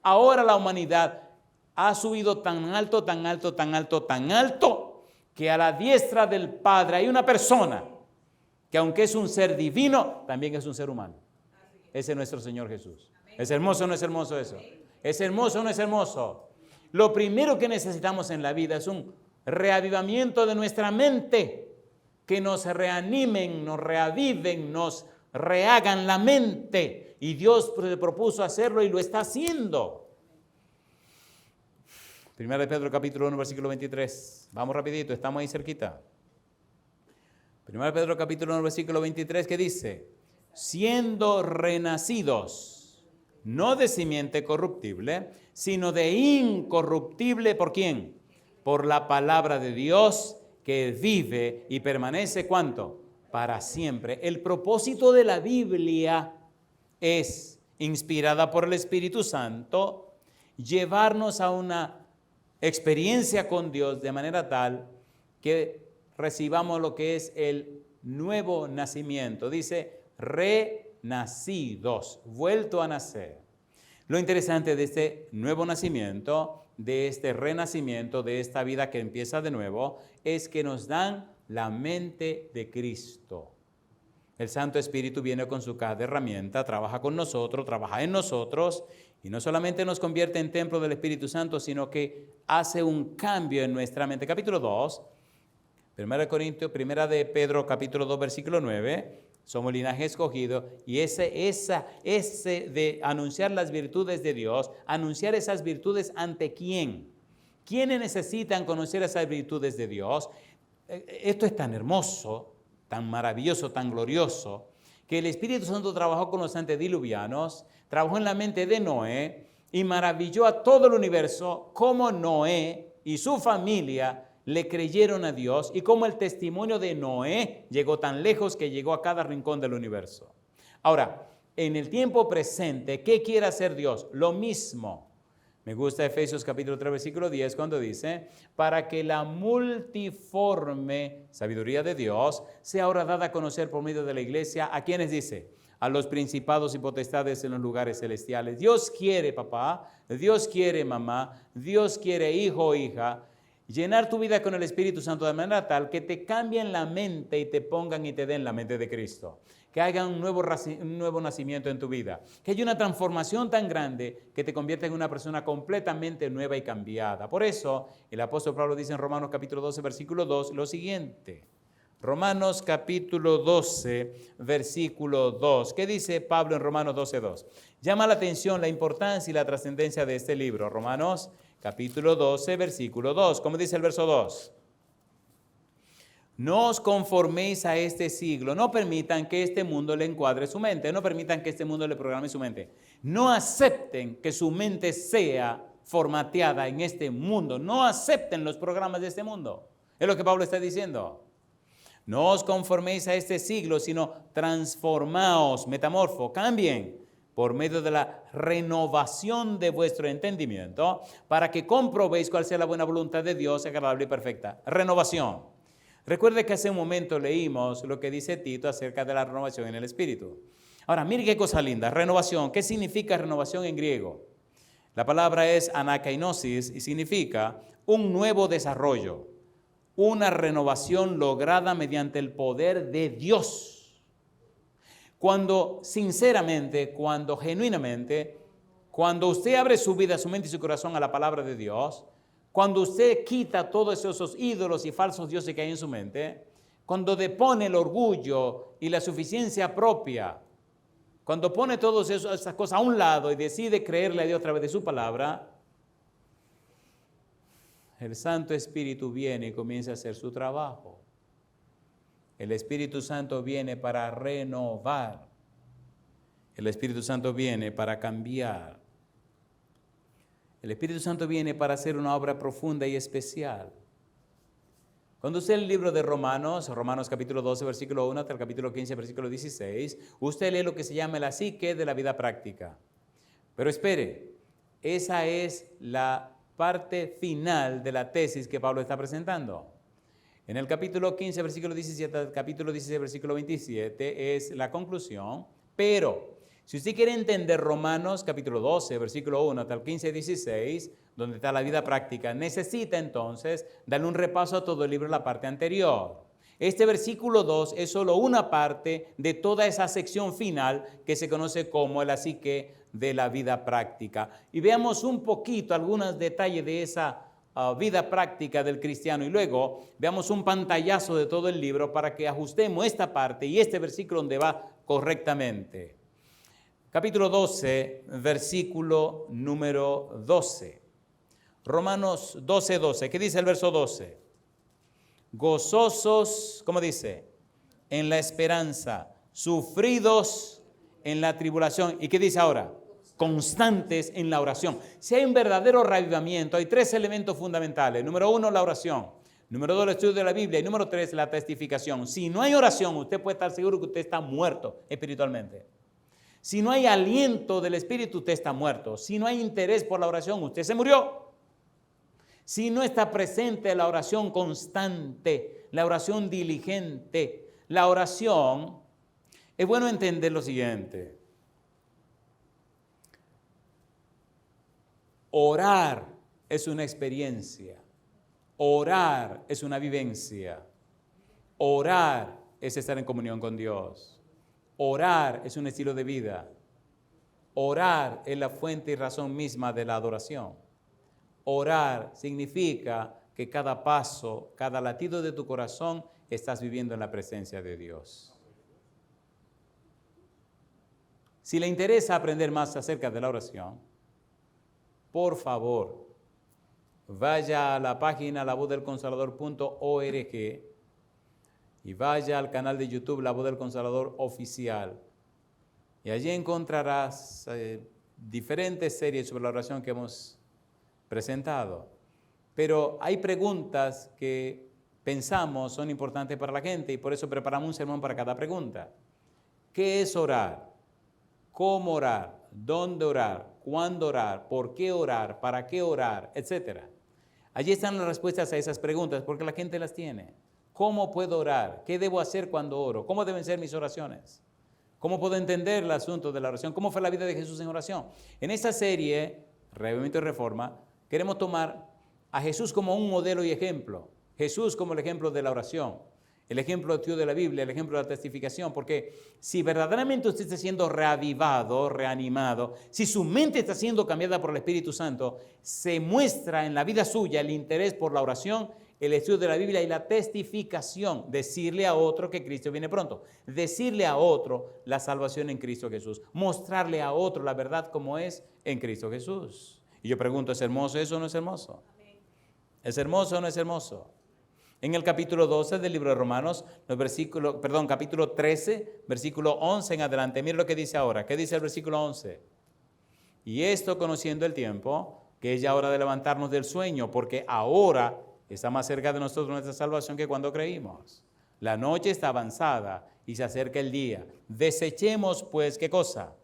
Ahora la humanidad ha subido tan alto, tan alto, tan alto, tan alto, que a la diestra del Padre hay una persona que aunque es un ser divino, también es un ser humano. Ese es nuestro Señor Jesús. ¿Es hermoso o no es hermoso eso? ¿Es hermoso o no es hermoso? Lo primero que necesitamos en la vida es un reavivamiento de nuestra mente, que nos reanimen, nos reaviven, nos rehagan la mente. Y Dios le propuso hacerlo y lo está haciendo. Primera de Pedro capítulo 1, versículo 23. Vamos rapidito, estamos ahí cerquita. Primera de Pedro capítulo 1, versículo 23, ¿qué dice? Siendo renacidos, no de simiente corruptible, sino de incorruptible, ¿por quién? Por la palabra de Dios que vive y permanece, ¿cuánto? Para siempre. El propósito de la Biblia es, inspirada por el Espíritu Santo, llevarnos a una experiencia con Dios de manera tal que recibamos lo que es el nuevo nacimiento. Dice, renacidos, vuelto a nacer. Lo interesante de este nuevo nacimiento, de este renacimiento, de esta vida que empieza de nuevo, es que nos dan la mente de Cristo. El Santo Espíritu viene con su cada herramienta, trabaja con nosotros, trabaja en nosotros, y no solamente nos convierte en templo del Espíritu Santo, sino que hace un cambio en nuestra mente. Capítulo 2, Primera de Pedro, capítulo 2, versículo 9, somos linaje escogido, y ese de anunciar las virtudes de Dios, anunciar esas virtudes ante quién. ¿Quiénes necesitan conocer esas virtudes de Dios? Esto es tan hermoso, tan maravilloso, tan glorioso, que el Espíritu Santo trabajó con los antediluvianos, trabajó en la mente de Noé y maravilló a todo el universo cómo Noé y su familia le creyeron a Dios y cómo el testimonio de Noé llegó tan lejos que llegó a cada rincón del universo. Ahora, en el tiempo presente, ¿qué quiere hacer Dios? Lo mismo. Me gusta Efesios capítulo 3, versículo 10, cuando dice, para que la multiforme sabiduría de Dios sea ahora dada a conocer por medio de la iglesia, ¿a quiénes dice? A los principados y potestades en los lugares celestiales. Dios quiere, papá, Dios quiere, mamá, Dios quiere, hijo o hija, llenar tu vida con el Espíritu Santo de manera tal que te cambien la mente y te pongan y te den la mente de Cristo. Que haya un nuevo nacimiento en tu vida. Que haya una transformación tan grande que te convierta en una persona completamente nueva y cambiada. Por eso el apóstol Pablo dice en Romanos capítulo 12, versículo 2, lo siguiente. Romanos capítulo 12, versículo 2. ¿Qué dice Pablo en Romanos 12, 2? Llama la atención la importancia y la trascendencia de este libro. Romanos capítulo 12, versículo 2. ¿Cómo dice el verso 2? No os conforméis a este siglo. No permitan que este mundo le encuadre su mente. No permitan que este mundo le programe su mente. No acepten que su mente sea formateada en este mundo. No acepten los programas de este mundo. Es lo que Pablo está diciendo. No os conforméis a este siglo, sino transformaos, metamorfo, cambien por medio de la renovación de vuestro entendimiento, para que comprobéis cuál sea la buena voluntad de Dios, agradable y perfecta. Renovación. Recuerde que hace un momento leímos lo que dice Tito acerca de la renovación en el Espíritu. Ahora, mire qué cosa linda, renovación. ¿Qué significa renovación en griego? La palabra es anakainosis y significa un nuevo desarrollo, una renovación lograda mediante el poder de Dios. Cuando sinceramente, cuando genuinamente, cuando usted abre su vida, su mente y su corazón a la palabra de Dios, cuando usted quita todos esos ídolos y falsos dioses que hay en su mente, cuando depone el orgullo y la suficiencia propia, cuando pone todas esas cosas a un lado y decide creerle a Dios a través de su palabra, el Santo Espíritu viene y comienza a hacer su trabajo. El Espíritu Santo viene para renovar. El Espíritu Santo viene para cambiar. El Espíritu Santo viene para hacer una obra profunda y especial. Cuando usted lee el libro de Romanos capítulo 12, versículo 1 hasta el capítulo 15, versículo 16, usted lee lo que se llama la psique de la vida práctica. Pero espere, esa es la parte final de la tesis que Pablo está presentando. En el capítulo 15, versículo 17, al capítulo 16, versículo 27, es la conclusión. Pero, si usted quiere entender Romanos capítulo 12, versículo 1 hasta el 15, 16, donde está la vida práctica, necesita entonces darle un repaso a todo el libro, la parte anterior. Este versículo 2 es solo una parte de toda esa sección final que se conoce como la psique de la vida práctica. Y veamos un poquito algunos detalles de esa vida práctica del cristiano y luego veamos un pantallazo de todo el libro para que ajustemos esta parte y este versículo donde va correctamente. Capítulo 12, versículo número 12. Romanos 12, 12. ¿Qué dice el verso 12? Gozosos, ¿cómo dice? En la esperanza, sufridos en la tribulación. ¿Y qué dice ahora? Constantes en la oración. Si hay un verdadero reavivamiento, hay tres elementos fundamentales. Número 1, la oración. Número 2, el estudio de la Biblia. Y número 3, la testificación. Si no hay oración, usted puede estar seguro que usted está muerto espiritualmente. Si no hay aliento del Espíritu, usted está muerto. Si no hay interés por la oración, usted se murió. Si no está presente la oración constante, la oración diligente, la oración, es bueno entender lo siguiente. Orar es una experiencia. Orar es una vivencia. Orar es estar en comunión con Dios. Orar es un estilo de vida. Orar es la fuente y razón misma de la adoración. Orar significa que cada paso, cada latido de tu corazón, estás viviendo en la presencia de Dios. Si le interesa aprender más acerca de la oración, por favor, vaya a la página lavozdelconsolador.org y vaya al canal de YouTube La Voz del Consolador Oficial. Y allí encontrarás diferentes series sobre la oración que hemos presentado. Pero hay preguntas que pensamos son importantes para la gente y por eso preparamos un sermón para cada pregunta. ¿Qué es orar? ¿Cómo orar? ¿Dónde orar? ¿Cuándo orar? ¿Por qué orar? ¿Para qué orar? Etcétera. Allí están las respuestas a esas preguntas porque la gente las tiene. ¿Cómo puedo orar? ¿Qué debo hacer cuando oro? ¿Cómo deben ser mis oraciones? ¿Cómo puedo entender el asunto de la oración? ¿Cómo fue la vida de Jesús en oración? En esta serie, Reavivamiento y Reforma, queremos tomar a Jesús como un modelo y ejemplo. Jesús como el ejemplo de la oración, el ejemplo del estudio de la Biblia, el ejemplo de la testificación, porque si verdaderamente usted está siendo reavivado, reanimado, si su mente está siendo cambiada por el Espíritu Santo, se muestra en la vida suya el interés por la oración, el estudio de la Biblia y la testificación, decirle a otro que Cristo viene pronto, decirle a otro la salvación en Cristo Jesús, mostrarle a otro la verdad como es en Cristo Jesús. Y yo pregunto, ¿es hermoso eso o no es hermoso? ¿Es hermoso o no es hermoso? En el capítulo 12 del libro de Romanos, capítulo 13, versículo 11 en adelante, mire lo que dice ahora. ¿Qué dice el versículo 11? Y esto conociendo el tiempo, que es ya hora de levantarnos del sueño, porque ahora está más cerca de nosotros nuestra salvación que cuando creímos. La noche está avanzada y se acerca el día. Desechemos, pues, ¿qué cosa?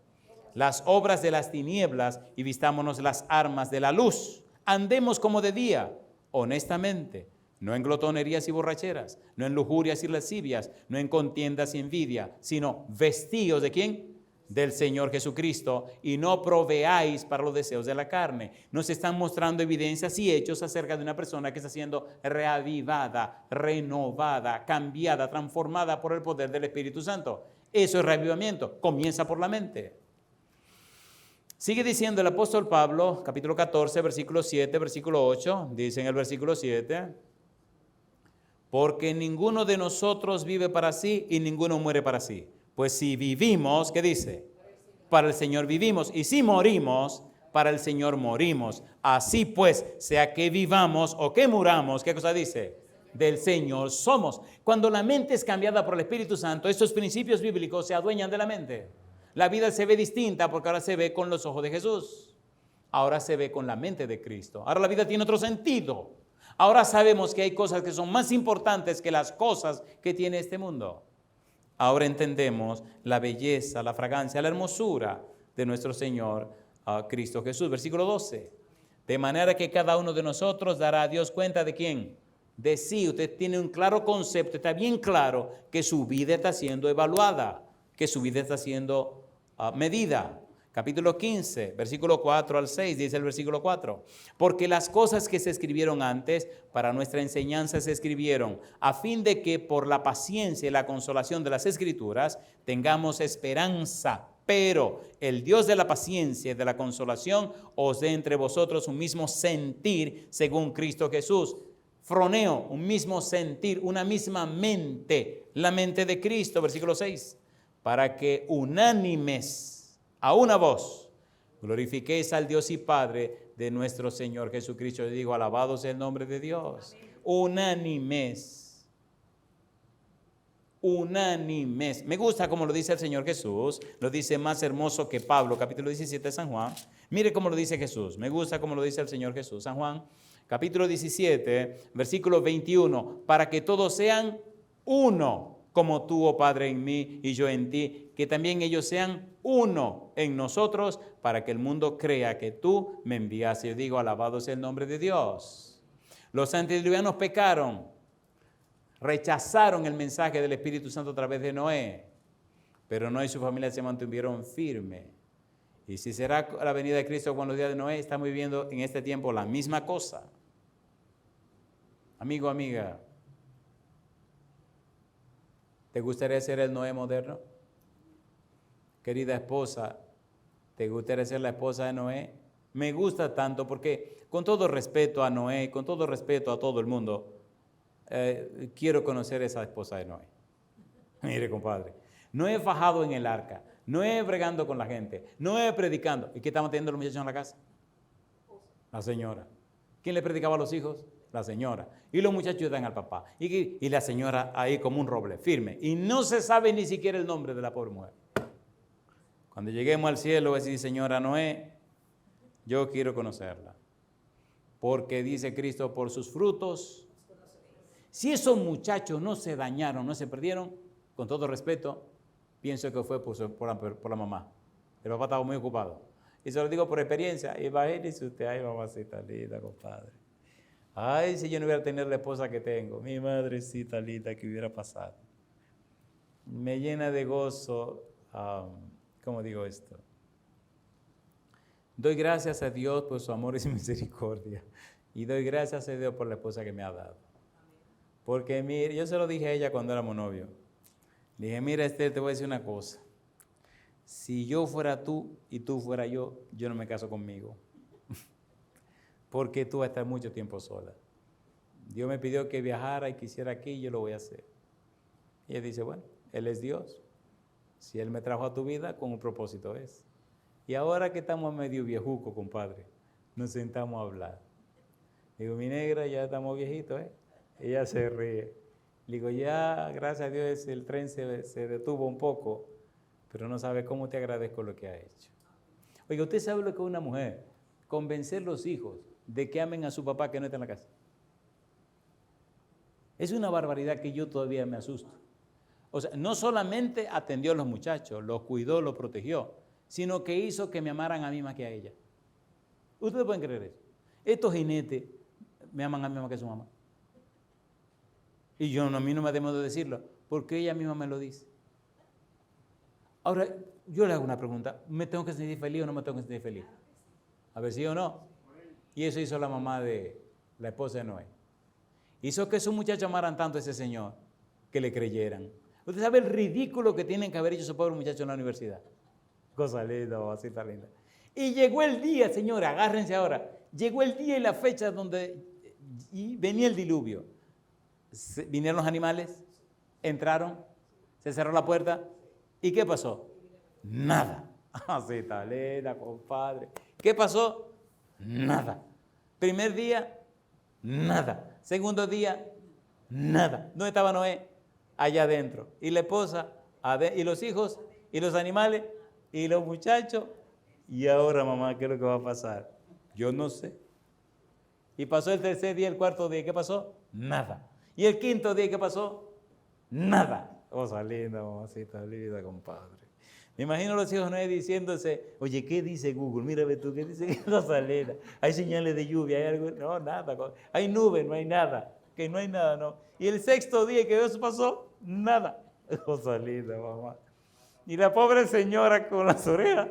Las obras de las tinieblas y vistámonos las armas de la luz. Andemos como de día, honestamente, no en glotonerías y borracheras, no en lujurias y lascivias, no en contiendas y envidia, sino vestíos ¿de quién? Del Señor Jesucristo, y no proveáis para los deseos de la carne. Nos están mostrando evidencias y hechos acerca de una persona que está siendo reavivada, renovada, cambiada, transformada por el poder del Espíritu Santo. Eso es reavivamiento, comienza por la mente. Sigue diciendo el apóstol Pablo, capítulo 14, versículo 7, versículo 8, dice en el versículo 7, porque ninguno de nosotros vive para sí y ninguno muere para sí. Pues si vivimos, ¿qué dice? Para el Señor vivimos. Y si morimos, para el Señor morimos. Así pues, sea que vivamos o que muramos, ¿qué cosa dice? del Señor somos. Cuando la mente es cambiada por el Espíritu Santo, estos principios bíblicos se adueñan de la mente. La vida se ve distinta porque ahora se ve con los ojos de Jesús. Ahora se ve con la mente de Cristo. Ahora la vida tiene otro sentido. Ahora sabemos que hay cosas que son más importantes que las cosas que tiene este mundo. Ahora entendemos la belleza, la fragancia, la hermosura de nuestro Señor Cristo Jesús. Versículo 12. De manera que cada uno de nosotros dará a Dios cuenta de quién. De sí. Usted tiene un claro concepto, está bien claro que su vida está siendo evaluada, que su vida está siendo medida. Capítulo 15, versículo 4 al 6, dice el versículo 4. Porque las cosas que se escribieron antes, para nuestra enseñanza se escribieron, a fin de que por la paciencia y la consolación de las Escrituras tengamos esperanza. Pero el Dios de la paciencia y de la consolación os dé entre vosotros un mismo sentir según Cristo Jesús. Froneo, un mismo sentir, una misma mente, la mente de Cristo, versículo 6. Para que unánimes, a una voz, glorifiquéis al Dios y Padre de nuestro Señor Jesucristo. Yo digo, alabado sea el nombre de Dios. Amén. Unánimes. Unánimes. Me gusta como lo dice el Señor Jesús. Lo dice más hermoso que Pablo, capítulo 17 de San Juan. Mire cómo lo dice Jesús. Me gusta como lo dice el Señor Jesús. San Juan, capítulo 17, versículo 21. Para que todos sean uno, como tú, oh Padre, en mí y yo en ti, que también ellos sean uno en nosotros, para que el mundo crea que tú me enviaste. Yo digo, alabado sea el nombre de Dios. Los antediluvianos pecaron, rechazaron el mensaje del Espíritu Santo a través de Noé, pero Noé y su familia se mantuvieron firmes. Y si será la venida de Cristo con los días de Noé, estamos viviendo en este tiempo la misma cosa. Amigo, amiga, ¿te gustaría ser el Noé moderno? Querida esposa, ¿te gustaría ser la esposa de Noé? Me gusta tanto porque, con todo respeto a Noé, con todo respeto a todo el mundo, quiero conocer esa esposa de Noé. Mire, compadre, Noé fajado en el arca, Noé bregando con la gente, Noé predicando. ¿Y qué estaban teniendo los muchachos en la casa? La señora. ¿Quién le predicaba a los hijos? La señora. Y los muchachos dan al papá. Y la señora ahí como un roble, firme. Y no se sabe ni siquiera el nombre de la pobre mujer. Cuando lleguemos al cielo, voy a decir, señora Noé, yo quiero conocerla. Porque dice Cristo, por sus frutos. Si esos muchachos no se dañaron, no se perdieron, con todo respeto, pienso que fue por la mamá. El papá estaba muy ocupado. Y se lo digo por experiencia. Imagínese usted, ay, mamacita linda, compadre. Ay, si yo no hubiera tenido la esposa que tengo, mi madrecita linda, que hubiera pasado. Me llena de gozo, ¿cómo digo esto? Doy gracias a Dios por su amor y su misericordia. Y doy gracias a Dios por la esposa que me ha dado. Porque mire, yo se lo dije a ella cuando éramos novios. Le dije, mira Esther, te voy a decir una cosa. Si yo fuera tú y tú fuera yo no me caso conmigo. Porque tú vas a estar mucho tiempo sola. Dios me pidió que viajara y quisiera aquí y yo lo voy a hacer. Y ella dice, bueno, Él es Dios. Si Él me trajo a tu vida, con un propósito es. Y ahora que estamos medio viejuco, compadre, nos sentamos a hablar. Digo, mi negra, ya estamos viejitos, ¿eh? Ella se ríe. Digo, ya, gracias a Dios, el tren se detuvo un poco, pero no sabe cómo te agradezco lo que ha hecho. Oiga, ¿usted sabe lo que es una mujer? Convencer a los hijos de que amen a su papá que no está en la casa. Es una barbaridad que yo todavía me asusto. O sea, no solamente atendió a los muchachos, los cuidó, los protegió, sino que hizo que me amaran a mí más que a ella. ¿Ustedes pueden creer eso? Estos jinetes me aman a mí más que a su mamá. Y yo a mí no me temo de decirlo, porque ella misma me lo dice. Ahora, yo le hago una pregunta, ¿me tengo que sentir feliz o no me tengo que sentir feliz? A ver si o no. Y eso hizo la mamá de la esposa de Noé. Hizo que sus muchachos amaran tanto a ese señor que le creyeran. Usted sabe el ridículo que tienen que haber hecho esos pobres muchachos en la universidad. Cosa linda, mamacita linda. Y llegó el día, señora, agárrense ahora. Llegó el día y la fecha donde venía el diluvio. Vinieron los animales, entraron, se cerró la puerta. ¿Y qué pasó? Nada. Así está linda, compadre. ¿Qué pasó? Nada. Primer día, nada. Segundo día, Nada. ¿Dónde estaba Noé? Allá adentro. Y la esposa, y los hijos, y los animales, y los muchachos. Y ahora, mamá, ¿qué es lo que va a pasar? Yo no sé. Y pasó el tercer día, el cuarto día, ¿qué pasó? Nada. Y el quinto día, ¿qué pasó? Nada. Cosa linda, mamacita linda, compadre. Me imagino a los hijos de Noé diciéndose, oye, ¿qué dice Google? Mira, ve tú, ¿qué dice? ¿Qué cosa linda? ¿Hay señales de lluvia? ¿Hay algo? No, nada. Hay nubes, no hay nada. Que no hay nada, no. Y el sexto día que eso pasó, nada. Cosa linda, mamá. Y la pobre señora con las orejas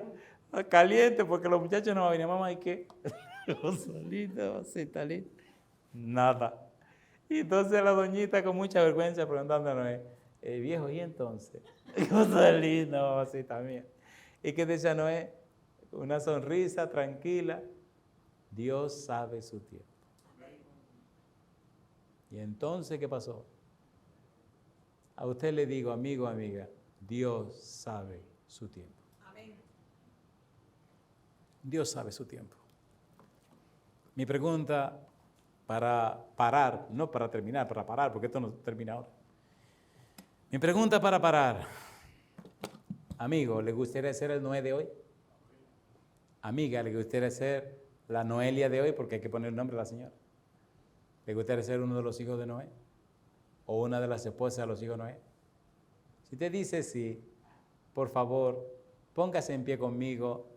calientes porque los muchachos no van a venir. Mamá, ¿y qué? Cosa linda, mamacita linda. Nada. Y entonces la doñita con mucha vergüenza preguntando a Noé, viejo, ¿y entonces? Cosa linda, mamacita mía. ¿Y qué decía Noé? Una sonrisa tranquila. Dios sabe su tiempo. ¿Y entonces qué pasó? A usted le digo, amigo, amiga, Dios sabe su tiempo. Amén. Dios sabe su tiempo. Mi pregunta para parar, no para terminar, para parar, porque esto no termina ahora. Mi pregunta para parar. Amigo, ¿le gustaría ser el Noé de hoy? Amiga, ¿le gustaría ser la Noelia de hoy? Porque hay que poner el nombre a la señora. ¿Le gustaría ser uno de los hijos de Noé? ¿O una de las esposas de los hijos de Noé? Si usted dice sí, por favor, póngase en pie conmigo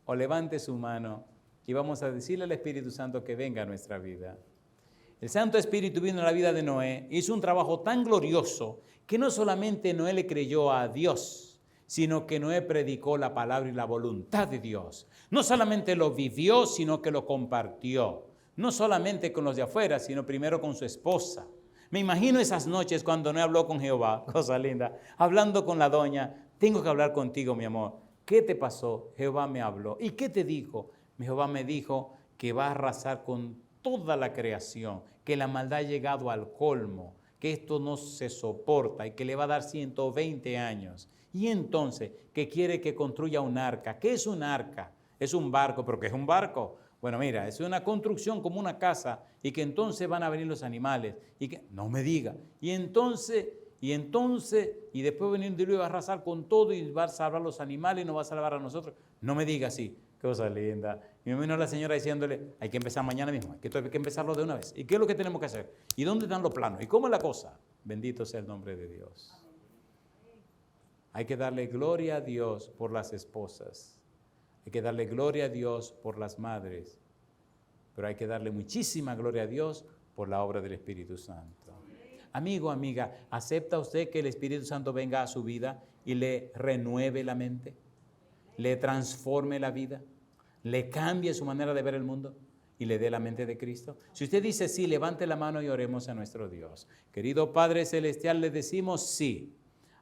o levante su mano y vamos a decirle al Espíritu Santo que venga a nuestra vida. El Santo Espíritu vino a la vida de Noé, hizo un trabajo tan glorioso que no solamente Noé le creyó a Dios, sino que Noé predicó la palabra y la voluntad de Dios. No solamente lo vivió, sino que lo compartió. No solamente con los de afuera, sino primero con su esposa. Me imagino esas noches cuando Noé habló con Jehová, cosa linda, hablando con la doña, tengo que hablar contigo, mi amor. ¿Qué te pasó? Jehová me habló. ¿Y qué te dijo? Jehová me dijo que va a arrasar con toda la creación, que la maldad ha llegado al colmo, que esto no se soporta y que le va a dar 120 años. Y entonces, que quiere que construya un arca. ¿Qué es un arca? Es un barco, pero ¿qué es un barco? Bueno, mira, es una construcción como una casa y que entonces van a venir los animales y que, no me diga, y después venir un diluvio y va a arrasar con todo y va a salvar a los animales y nos va a salvar a nosotros. No me diga así, cosa linda. Y me vino la señora diciéndole, hay que empezar mañana mismo, hay que empezarlo de una vez. ¿Y qué es lo que tenemos que hacer? ¿Y dónde están los planos? ¿Y cómo es la cosa? Bendito sea el nombre de Dios. Hay que darle gloria a Dios por las esposas. Hay que darle gloria a Dios por las madres, pero hay que darle muchísima gloria a Dios por la obra del Espíritu Santo. Amigo, amiga, ¿acepta usted que el Espíritu Santo venga a su vida y le renueve la mente? ¿Le transforme la vida? ¿Le cambie su manera de ver el mundo? ¿Y le dé la mente de Cristo? Si usted dice sí, levante la mano y oremos a nuestro Dios. Querido Padre Celestial, le decimos sí.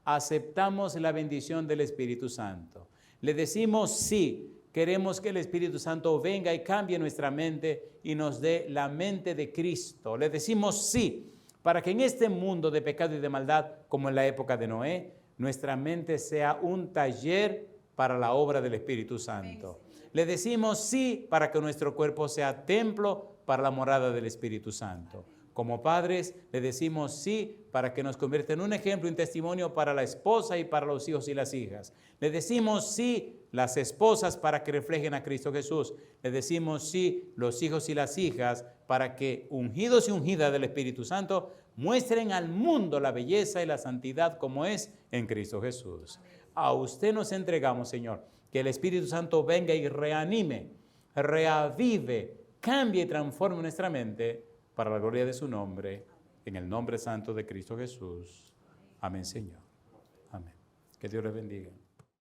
Aceptamos la bendición del Espíritu Santo. Le decimos sí, queremos que el Espíritu Santo venga y cambie nuestra mente y nos dé la mente de Cristo. Le decimos sí, para que en este mundo de pecado y de maldad, como en la época de Noé, nuestra mente sea un taller para la obra del Espíritu Santo. Le decimos sí, para que nuestro cuerpo sea templo para la morada del Espíritu Santo. Como padres, le decimos sí para que nos convierta en un ejemplo y un testimonio para la esposa y para los hijos y las hijas. Le decimos sí, las esposas para que reflejen a Cristo Jesús. Le decimos sí, los hijos y las hijas para que, ungidos y ungidas del Espíritu Santo, muestren al mundo la belleza y la santidad como es en Cristo Jesús. A usted nos entregamos, Señor, que el Espíritu Santo venga y reanime, reavive, cambie y transforme nuestra mente para la gloria de su nombre, en el nombre santo de Cristo Jesús. Amén, Señor. Amén. Que Dios les bendiga.